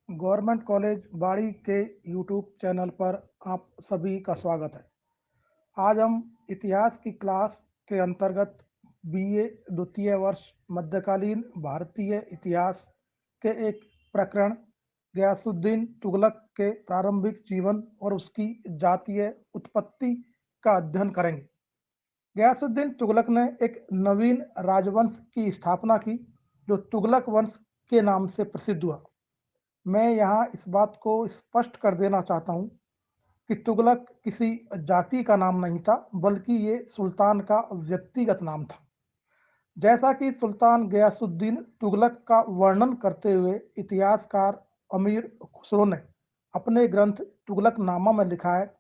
Government college बाड़ी के YouTube channel पर आप सभी का स्वागत है। आज हम इतिहास की क्लास के अंतर्गत बीए द्वितीय वर्ष मध्यकालीन भारतीय इतिहास के एक प्रकरण गयासुद्दीन तुगलक के प्रारंभिक जीवन और उसकी जातीय उत्पत्ति का अध्ययन करेंगे। गयासुद्दीन तुगलक ने एक नवीन राजवंश की स्थापना की जो तुगलक वंश के नाम से प्रसिद्ध हुआ। मैं यहाँ इस बात को स्पष्ट कर देना चाहता हूँ कि तुगलक किसी जाति का नाम नहीं था, बल्कि ये सुल्तान का व्यक्तिगत नाम था। जैसा कि सुल्तान गयासुद्दीन तुगलक का वर्णन करते हुए इतिहासकार अमीर खुसरो ने अपने ग्रंथ तुगलकनामा में लिखा है,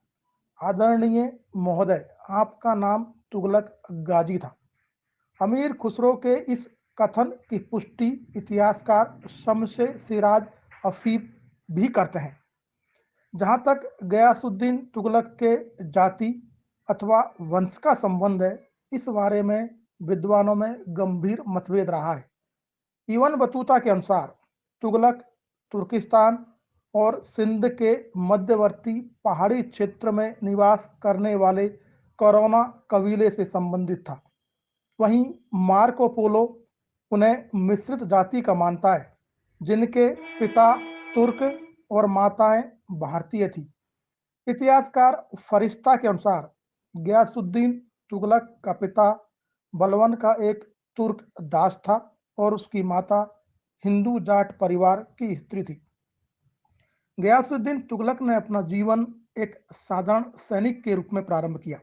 आदरणीय महोदय, आपका नाम तुगलक गाजी था। अमीर खुसरो के इस कथन की पुष्टि इतिहासकार शम्से सिराज अफीफ भी करते हैं। जहाँ तक गयासुद्दीन तुगलक के जाति अथवा वंश का संबंध है, इस बारे में विद्वानों में गंभीर मतभेद रहा है। इब्न बतूता के अनुसार तुगलक तुर्किस्तान और सिंध के मध्यवर्ती पहाड़ी क्षेत्र में निवास करने वाले करोना कबीले से संबंधित था। वहीं मार्को पोलो उन्हें मिश्रित जाति का मानता है, जिनके पिता तुर्क और माताएं भारतीय थी। इतिहासकार फरिश्ता के अनुसार गयासुद्दीन तुगलक का पिता बलवन का एक तुर्क दास था और उसकी माता हिंदू जाट परिवार की स्त्री थी। गयासुद्दीन तुगलक ने अपना जीवन एक साधारण सैनिक के रूप में प्रारंभ किया।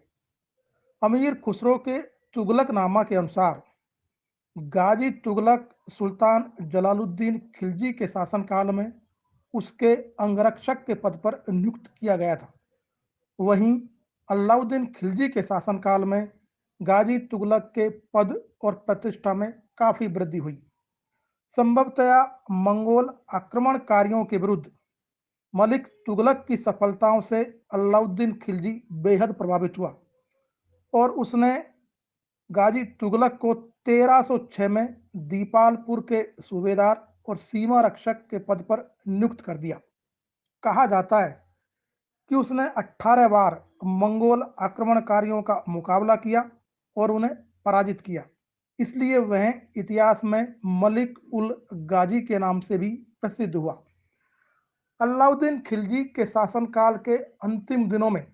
अमीर खुसरो के तुगलकनामा के अनुसार गाजी तुगलक सुल्तान जलालुद्दीन खिलजी के शासनकाल में उसके अंगरक्षक के पद पर नियुक्त किया गया था। वहीं अलाउद्दीन खिलजी के शासनकाल में गाजी तुगलक के पद और प्रतिष्ठा में काफी वृद्धि हुई। संभवतया मंगोल आक्रमणकारियों के विरुद्ध मलिक तुगलक की सफलताओं से अलाउद्दीन खिलजी बेहद प्रभावित हुआ और उसने गाजी तुगलक को 1306 में दीपालपुर के सूबेदार और सीमा रक्षक के पद पर नियुक्त कर दिया। कहा जाता है कि उसने 18 बार मंगोल आक्रमणकारियों का मुकाबला किया और उन्हें पराजित किया, इसलिए वह इतिहास में मलिक उल गाजी के नाम से भी प्रसिद्ध हुआ। अलाउद्दीन खिलजी के शासनकाल के अंतिम दिनों में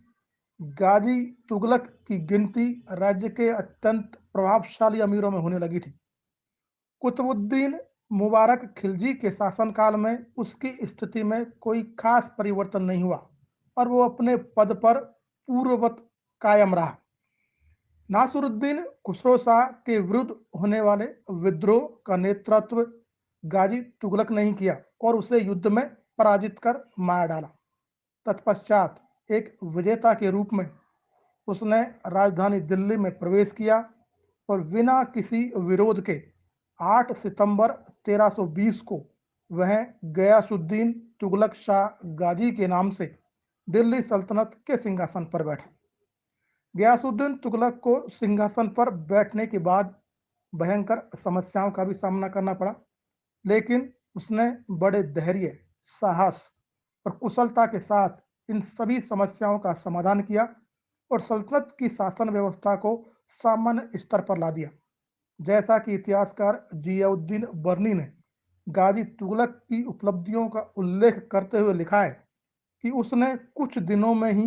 गाजी तुगलक की गिनती राज्य के अत्यंत प्रभावशाली अमीरों में होने लगी थी। कुतुबुद्दीन मुबारक खिलजी के शासनकाल में उसकी स्थिति में कोई खास परिवर्तन नहीं हुआ और वो अपने पद पर पूर्ववत कायम रहा। नासरुद्दीन खुसरो शाह के विरुद्ध होने वाले विद्रोह का नेतृत्व गाजी तुगलक ने ही किया और उसे युद्ध में पराजित कर मार डाला। तत्पश्चात एक विजेता के रूप में उसने राजधानी दिल्ली में प्रवेश किया और बिना किसी विरोध के 8 सितंबर 1320 को वह गयासुद्दीन तुगलक शाह गाजी के नाम से दिल्ली सल्तनत के सिंहासन पर बैठा। गयासुद्दीन तुगलक को सिंहासन पर बैठने के बाद भयंकर समस्याओं का भी सामना करना पड़ा, लेकिन उसने बड़े धैर्य, साहस और कुशलता के साथ इन सभी समस्याओं का समाधान किया और सल्तनत की शासन व्यवस्था को सामान्य स्तर पर ला दिया। जैसा कि इतिहासकार जियाउद्दीन बर्नी ने गाजी तुगलक की उपलब्धियों का उल्लेख करते हुए लिखा है कि उसने कुछ दिनों में ही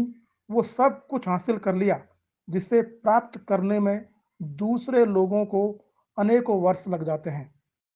वो सब कुछ हासिल कर लिया जिसे प्राप्त करने में दूसरे लोगों को अनेकों वर्ष लग जाते हैं।